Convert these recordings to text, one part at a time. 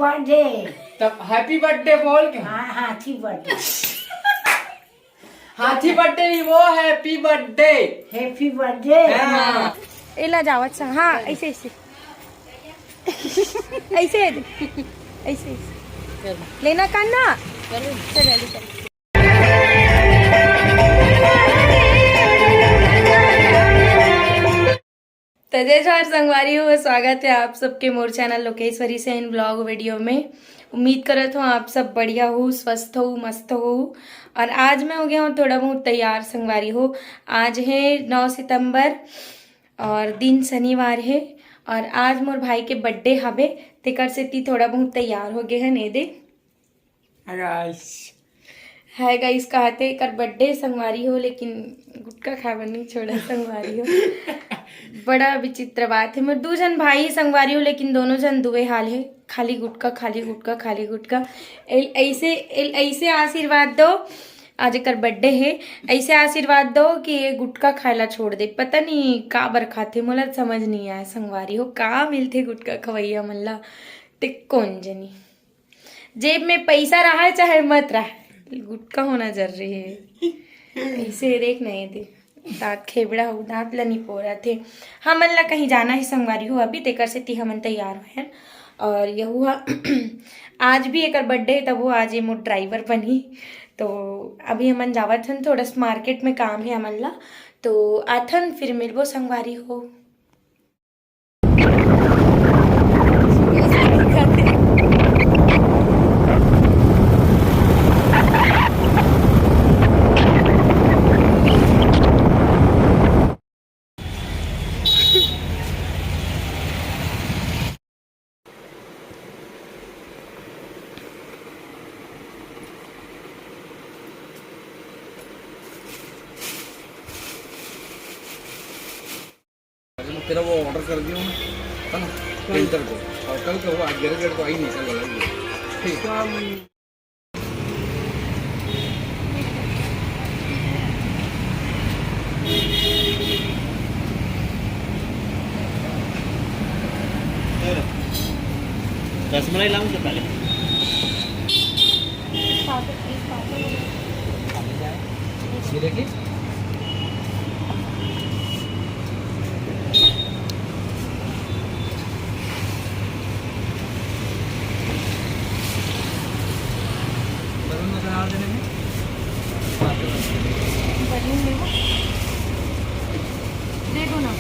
Birthday. तब happy birthday बोल के। हाँ हाथी बर्थडे। हाथी बर्थडे नहीं, वो हैप्पी बर्थडे। Happy birthday. हाँ। इला जावत सांग। हाँ ऐसे ऐसे ऐसे ऐसे लेना करना। चल तो जय जोहार संगवारी हो, स्वागत है आप सबके मोर चैनल लोकेश्वरी से इन ब्लॉग वीडियो में। उम्मीद करत हूँ आप सब बढ़िया हो, स्वस्थ हो, मस्त हो। और आज मैं हो गया हूँ थोड़ा बहुत तैयार संगवारी हो। आज है 9 सितंबर और दिन शनिवार है और आज मोर भाई के बर्थडे हवे, तेकर से ती थोड़ा बहुत तैयार हो गए हैं। ने दे है गाइस, कहते कर बर्थडे संगवारी हो लेकिन गुटका खावा नहीं छोड़ा संगवारी हो। बड़ा विचित्र बात है। मेरे दो जन भाई संगवारी हो लेकिन दोनों जन दुए हाल है, खाली गुटका खाली गुटका खाली गुटका। ऐसे ऐसे आशीर्वाद दो, आज कर बर्थडे है, ऐसे आशीर्वाद दो कि ये गुटका खायला छोड़ दे। पता नहीं का बर खाते, मोला समझ नहीं आया संगवारी हो का मिलते गुटका खवैया मल्ला ते कौन जनी। जेब में पैसा रहा है चाहे मत रहा, गुटका होना जरूरी है। ऐसे देख नहीं थे दांत खेबड़ा हो, दांत ला नहीं पो रहा थे। हमन ला कहीं जाना है संगवारी हो अभी, तेकर से ती हमन तैयार हुए हैं। और यह हुआ आज भी एक बर्थडे है, तब वो आज ये मोर ड्राइवर बनी। तो अभी हमन जावत हन, थोड़ा मार्केट में काम है हमन ला, तो आथन फिर मिलबो संगवारी हो। तेरा वो ऑर्डर कर दिया ना पेंटर को, और कल का वो 11 को आई नहीं, कल वाला ठीक है। रसमलाई लाऊं तो पहले देखिए दे दो ना।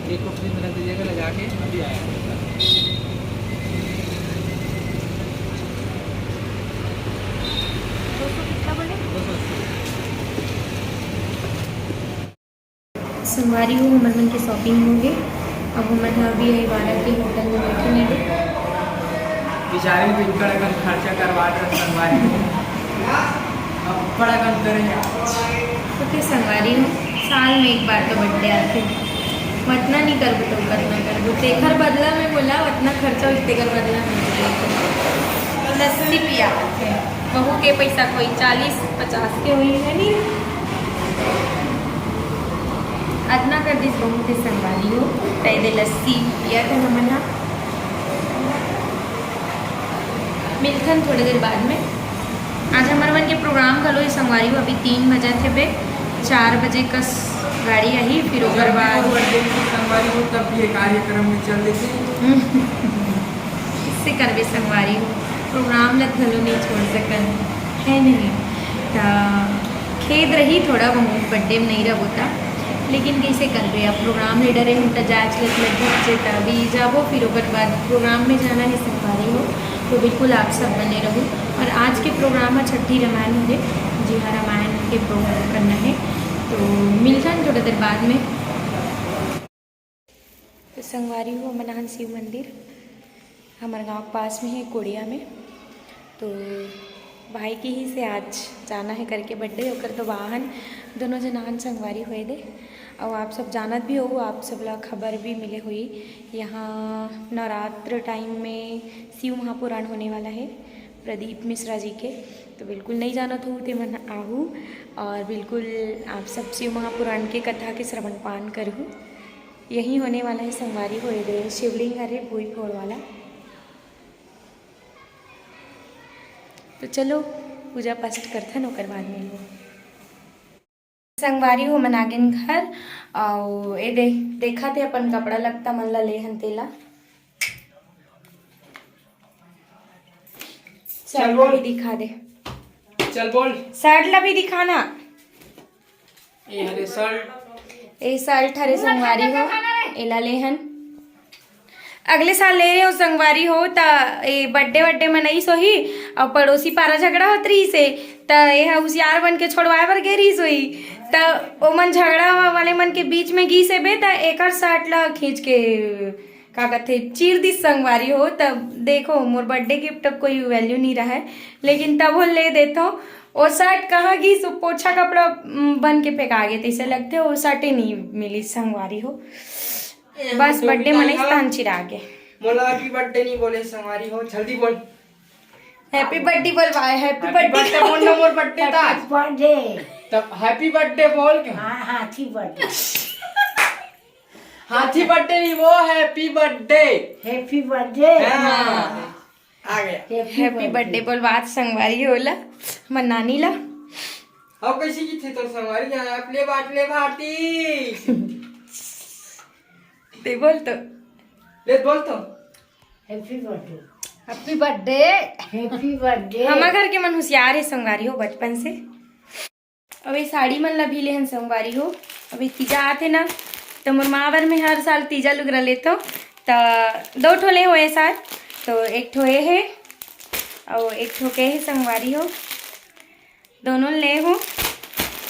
एक को फ्री में रख दीजिएगा लगा के, अभी आया 280। संगवारी हो हमन के शॉपिंग होंगे। अब हमन अभी है वाला के होटल में बैठे नहीं बेचारे भी बड़ा कन खर्चा करवा रहे संगवारी, अब बड़ा कन करेंगे तो संगवारी हो। साल में एक बार तो बर्थडे आते, वतना नहीं करबो तो करना करबो, तेखर बदला में बोला वतना खर्चा तेकर बदला में लस्सी पिया है। बहू के पैसा कोई 40-50 के हुई है नहीं, अदना कर दिस बहू के संगवारी हो तय दे लस्सी पिया था हमना। मिलथन थोड़ी देर बाद में। आज हमारे मन के प्रोग्राम कलो ही संगवारी हो, अभी 3 बजे थे बे, 4 बजे का गाड़ी आई, फिर ओकर बाद संगवारी हो तब ये कार्यक्रम में चल रही थी। इससे करबे संगवारी हो, प्रोग्राम ला घलो नहीं छोड़ सकन है नहीं। तो खेद रही थोड़ा बहुत बर्थडे में नहीं रह होता, लेकिन कैसे करबे अब प्रोग्राम ले डरे हम तो जाँच लग अभी जाबो, फिर ओकर बाद प्रोग्राम में जाना है संगवारी हो। तो बिल्कुल आप सब बने रहो। और आज के प्रोग्राम में छठी रामायण है, जी हाँ रामायण के प्रोग्राम करना है, तो मिलता है थोड़ी देर बाद में। तो संगवारी हो मनाहन शिव मंदिर हमारे गांव के पास में है कोड़िया में, तो भाई की ही से आज जाना है करके बर्थडे होकर, तो वाहन दोनों जनान संगवारी हुए दे। और आप सब जानत भी हो, आप सब ला खबर भी मिले हुई यहाँ नवरात्र टाइम में शिव महापुराण होने वाला है प्रदीप मिश्रा जी के। तो बिल्कुल नहीं जानत हो तो मैं आहूँ और बिल्कुल आप सब शिव महापुराण के कथा के श्रवण पान करूँ। यही होने वाला है संगवारी हो दे शिवलिंग हरे भूई फोड़ वाला। तो चलो पूजा पाठ करथन ओकर बाद में संगवारी हो मनागिन घर और ए देखा थे अपन कपड़ा लगता मन ला लेहन तेला चल बोल। भी दिखा दे, चल बोल। शर्ट ला भी दिखाना। ये हरे शर्ट, ए शर्ट हरे संगवारी हो एला लेहन। अगले साल ले रहे हो संगवारी हो ता ए बर्थडे मनई सोही और पड़ोसी पारा झगड़ा होत रही से त ए होशियार बन के छोड़वाए बर गे रही सोही त ओ मन झगड़ा वाले मन के बीच में गी से बे त एकर शर्ट ला खींच के का कहते चीर दी संगवारी हो। तब देखो मोर बर्थडे गिफ्ट अब कोई वैल्यू नहीं रहा है लेकिन तब वो ले देता हूँ। और शर्ट कहाँ की पोछा कपड़ा बन के फेंका गए तैसे लगते हो शर्ट ही नहीं मिली संगवारी हो। बस बर्थडे मने स्थान चिरा के मोला हैप्पी बर्थडे नहीं बोले संगवारी हो, जल्दी बोल। हैप्पी बर्थडे बोलवाए हैप्पी बर्थडे बर्थडे बोल ना, मोर बर्थडे था बर्थडे तब हैप्पी बर्थडे बोल के। हाँ हाथी बर्थडे हाथी बर्थडे नहीं वो हैप्पी बर्थडे। हैप्पी बर्थडे आ गया। हैप्पी बर्थडे बोलवात संगवारी होला मन नानी ला। अब कैसी की थे तो संगवारी यहाँ अपने बाटले भाती ते बोल तो ले बोल तो happy birthday happy birthday. Happy birthday हमार घर के मन होशियार है संगवारी हो बचपन से। अब ये साड़ी मन ला भी लेहन संगवारी हो। अभी तीजा आते ना तो मोर मावर में हर साल तीजा लुगरा लेतो तो 2 ठो ले हुए साथ तो 1 ठो ये है और 1 ठो के है संगवारी हो दोनों ले हो।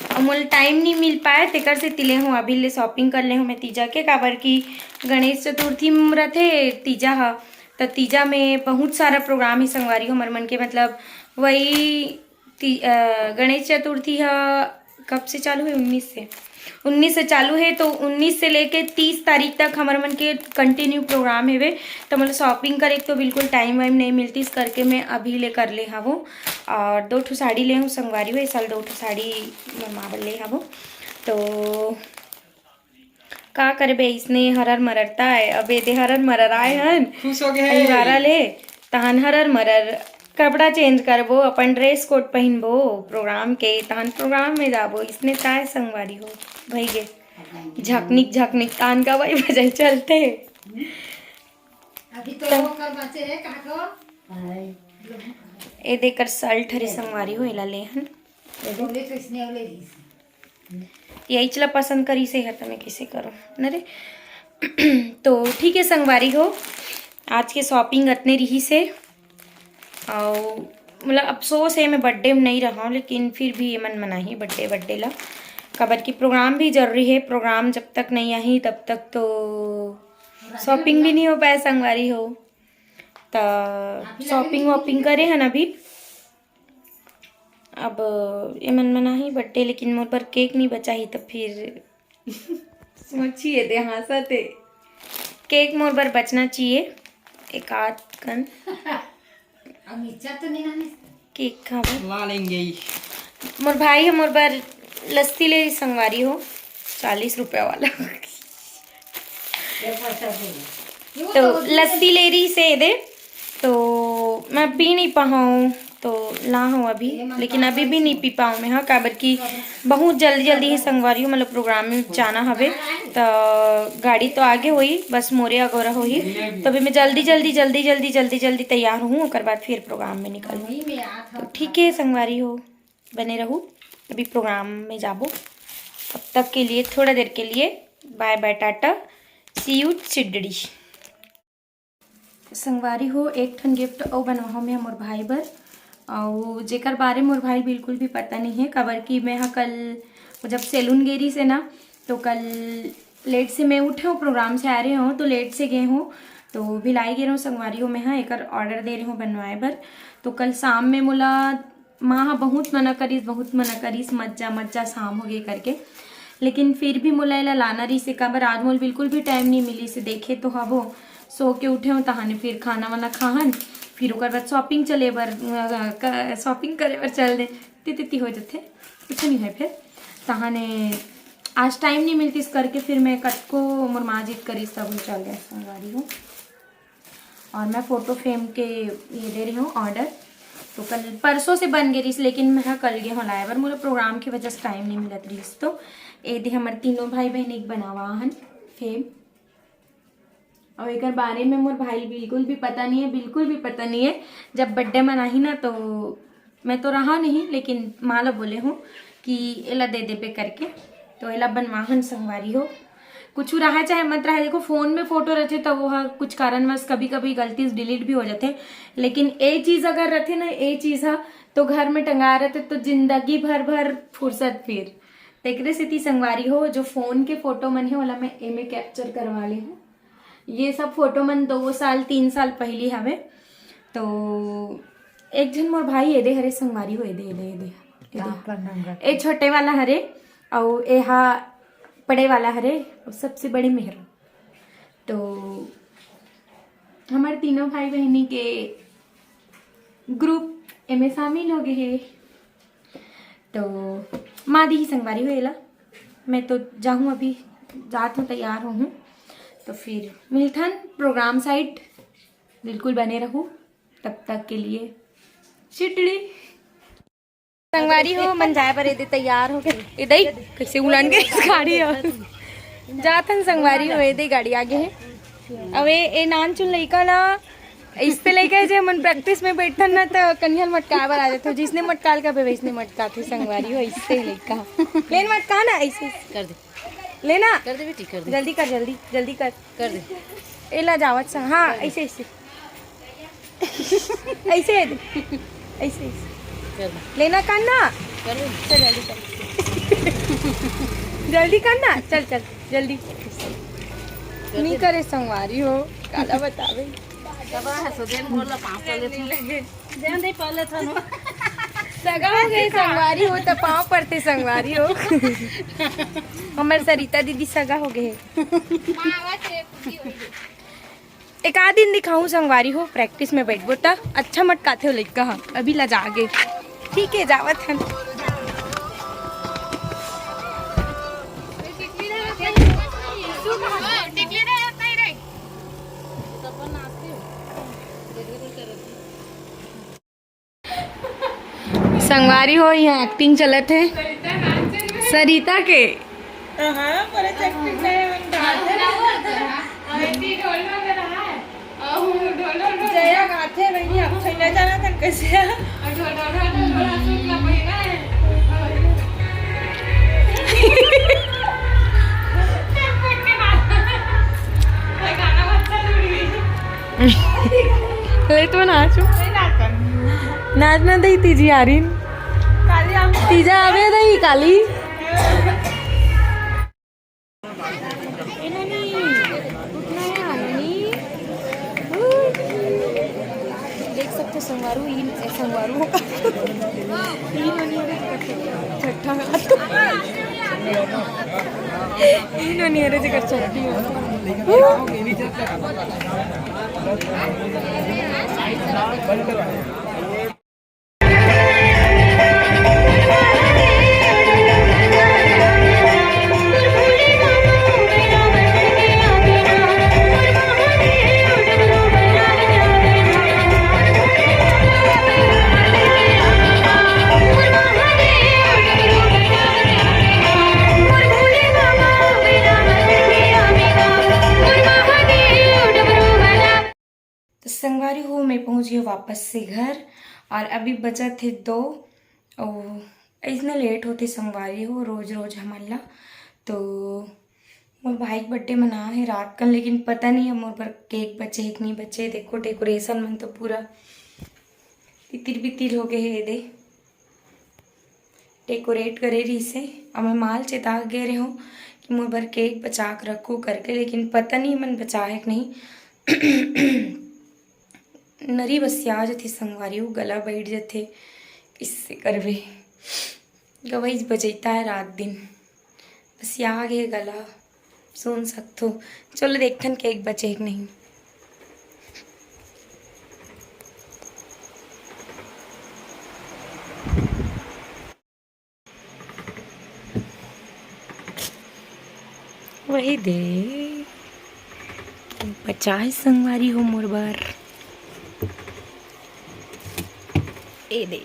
और मोल टाइम नहीं मिल पाए तेकर से तिले हूँ अभी ले शॉपिंग कर ले हूँ मैं तीजा के काबर की गणेश चतुर्थी रथे तीजा हा तो तीजा में बहुत सारा प्रोग्राम है संगवारी हो मर मन के मतलब वही गणेश चतुर्थी हा कब से चालू है 19 से चालू है तो 19 से लेके 30 तारीख तक हमारे मन के कंटिन्यू प्रोग्राम है वे। तो मतलब शॉपिंग करे तो बिल्कुल टाइम वाइम नहीं मिलती इस करके मैं अभी ले कर ले हूँ। और 2 ठो साड़ी ले हूँ संगवारी हुई इस साल 2 ठो साड़ी मावल ले हूँ। तो का करबे इसने हरर मररता है अब ये हरर मरर आए हन खुश हो गए बारा ले तहन हरर मरर कपड़ा चेंज करबो अपन ड्रेस कोड पहनबो प्रोग्राम के तहन प्रोग्राम में जाबो इसने काय संगवारी हो भाई गे झकनिक तान का भाई बजाई चलते अभी तो कर बचे है काको ए देकर शर्ट हरे संगवारी हो एला लेहन बोले तो इसने वाले यही चला पसंद करी से है तो मैं कैसे करूँ नरे। तो ठीक है संगवारी हो आज के शॉपिंग इतने रही से और मतलब अफसोस है मैं बर्थडे में नहीं रहा हूँ लेकिन फिर भी ये मन मना ही बर्थडे ला कबर की प्रोग्राम भी जरूरी है। प्रोग्राम जब तक नहीं आई तब तक तो शॉपिंग भी नहीं हो पाया संगवारी हो। तो शॉपिंग वॉपिंग करे हैं अभी अब ये मन मना ही बर्थडे लेकिन मोर पर केक नहीं बचा ही तब फिर सोचिए दे हाँसा थे केक मोर पर बचना चाहिए एक आध कन तो नहीं केक खावे ला लेंगे ही। मोर भाई है मोर पर लस्सी ले संगवारी हो 40 रुपया वाला तो लस्सी ले रही से दे तो मैं पी नहीं पाऊँ तो ला हूँ अभी लेकिन अभी भी नहीं पी पाऊँ मैं हाँ काबर की बहुत जल्दी ही संगवारी हो मतलब प्रोग्राम में जाना हवे तो गाड़ी तो आगे हुई बस मोरे अगोरा हुई तो अभी मैं जल्दी तैयार हूँ उसके बाद फिर प्रोग्राम में निकलूँ। तो ठीक है संगवारी हो बने रहूँ अभी प्रोग्राम में जाबो तब तक के लिए थोड़ा देर के लिए bye bye tata see you चिडड़ी। संगवारी हो एक ठन गिफ्ट और बनवा मैं मोर भाई बर और जेकर बारे मोर भाई बिल्कुल भी पता नहीं है काबर की मैं हाँ कल जब सैलून गेरी से ना तो कल लेट से मैं उठे हूँ प्रोग्राम से आ रहे हूँ तो लेट से गए हूँ तो भिलाई गए हूँ संगवारी हो मैं हाँ एक ऑर्डर दे रही हूँ बनवाए बर। तो कल शाम में मोला माँ बहुत मना करीस मज्जा शाम हो गई करके लेकिन फिर भी मोला ला लाना रही से काबर आज मोल बिल्कुल भी टाइम नहीं मिली से देखे तो हबो सो के उठे हो तहाने फिर खाना वाना खाहन फिर ओकर बाद शॉपिंग चले बर शॉपिंग करे बर चल दे तिती हो जाते कुछ नहीं है फिर तहाने आज टाइम नहीं मिलती इस करके फिर मैं कटको मोर माँ जीत करी सब चल गए संगवारी हूँ। और मैं फ़ोटो फ्रेम के ये दे रही हूँ ऑर्डर तो कल परसों से बन गई रही लेकिन मैं कल गए हो लाए बर मुझे प्रोग्राम की वजह से टाइम नहीं मिलत रही तो ये दे हमारे तीनों भाई बहन एक बनावा हन फेम और एक बारे में मोर भाई बिल्कुल भी पता नहीं है बिल्कुल भी पता नहीं है। जब बर्थडे मनाही ना तो मैं तो रहा नहीं लेकिन माँ लो बोले हूँ कि एला दे दे पे करके तो एला बनवाहन संगवारी हो कुछ रहा चाहे मत रहा देखो फोन में फोटो रहते तो वो कुछ कारणवश कभी कभी गलती से डिलीट भी हो जाते लेकिन ये चीज़ अगर रहते ना ये चीज़ है तो घर में टंगा रहते तो जिंदगी भर फुर्सत फिर तेकरे से संगवारी हो जो फोन के फोटो मन है वाला मैं एमे कैप्चर करवा ली हूँ। ये सब फोटो मन 2 साल 3 साल पहली हवे तो एक जन मोर भाई एदे हरे संगवारी हो एदे ए छोटे वाला हरे और एहा बड़े वाला हरे और सबसे बड़े मेहर तो हमारे तीनों भाई बहनी के ग्रुप एमे शामिल हो गए है तो माँ दी ही संगवारी हुएला मैं तो जाऊँ अभी जात हूँ तैयार हूँ तो फिर मिलथन प्रोग्राम साइट बिल्कुल बने रहूँ तब तक के लिए चिटड़ी संगवारी हो मन जाए पर एदे तैयार हो गए इधर कैसे उड़न के गाड़ी जाथन संगवारी हो एदे गाड़ी आगे है अब ए नान चुन लइका ला इससे लेके जे मन प्रैक्टिस में बैठन ना तो कन्हल मटका बर आ जाते जिसने मटकाल का बेवे इसने मटका थे संगवारी हो इससे लइका लेन मटका ना ऐसे कर दे लेना कर दे बेटी कर दे जल्दी कर दे एला जावत संग हाँ ऐसे ऐसे ऐसे कर दे लेना करना कर दे चल जल्दी करना चल जल्दी नहीं करे संगवारी हो काला बतावे कबा है सो देन बोला पाँव पहले थे देन दे पहले था नो सगा हो गई संगवारी हो तो पाँव पड़ते संगवारी हो हमारे सरिता दीदी सगा हो गए एक आध दिन दिखाऊं संगवारी हो प्रैक्टिस में बैठ बोता अच्छा मटकाते हो लड़का हम अभी ला जा गए ठीक है जावत हम संगवारी हो यहाँ एक्टिंग चलत है सरिता के जया गाथे भैया खैना जाना तन कैसे ले तो नाचू नाच ना दई तीजी आ रही तीजा आवे दई काली देख सकते संगवारू संगवारू छठा जगह छठी संगवारी हो मैं पहुंच गई वापस से घर और अभी बचा थे 2 और इतना लेट होते संगवारी हो रोज हमारा तो मोर भाई बर्थडे मना है रात का लेकिन पता नहीं है मोर पर केक बचे एक नहीं बचे देखो डेकोरेशन में तो पूरा तितिर बितिर हो गए है दे डेकोरेट करे रही से और मैं माल चेता गए रहे हूँ कि मोर पर केक बचा के रखो करके लेकिन पता नहीं मन बचा है कि नहीं नरी बसिया जाती संगवारी गला बैठ जाते इससे करवे गवई बजैता है रात दिन बस या गे गला सुन सकथो। चलो देखथन केक बचे कि नहीं। वही दे 50 संगवारी हो मोर बार। ए दे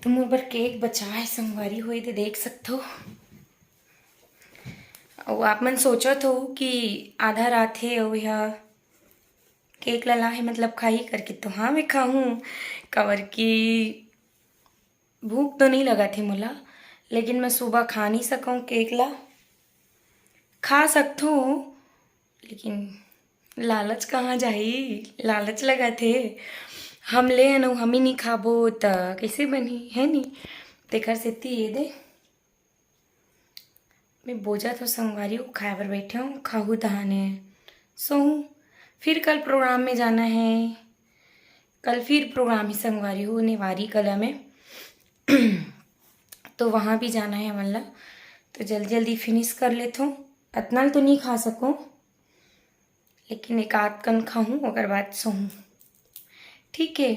तो मोर बार केक बचाए संगवारी होए तो देख सकते हो। और आप मन सोचत हो कि आधा रात है और यह केक ला है मतलब खाही करके, तो हाँ मैं खाऊं कवर की भूख तो नहीं लगा थी मोला, लेकिन मैं सुबह खा नहीं सकूं केक ला। खा सकता हूँ लेकिन लालच कहाँ जाही, लालच लगा थे हम ले न हम ही नहीं खाबो त कैसे बनी है नहीं। तेखर सेती ये दे मैं बोझा तो संगवारी को खाए बर बैठे हूँ, खाहू तहाने सोहूँ। फिर कल प्रोग्राम में जाना है, कल फिर प्रोग्राम ही संगवारी हो नेवारी कला में तो वहाँ भी जाना है हमला, तो जल्दी जल्दी फिनिश कर लेता हूँ। इतना तो नहीं खा सकूँ लेकिन एक आध कन खाऊँ अगर बात सोहूँ, ठीक है।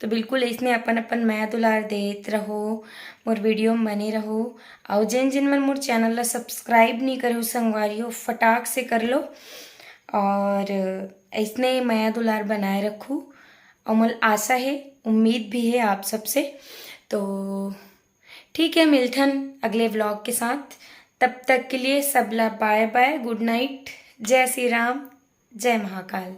तो बिल्कुल इसने अपन अपन माया दुलार देत रहो, मोर वीडियो में बने रहो। और जिन जिन मन मोर चैनल ला सब्सक्राइब नहीं करे हो संगवारी हो फटाक से कर लो, और इसने माया दुलार बनाए रखूँ। और मुझे आशा है, उम्मीद भी है आप सबसे। तो ठीक है, मिलथन अगले व्लॉग के साथ। तब तक के लिए सबला बाय बाय, गुड नाइट, जय श्री राम, जय महाकाल।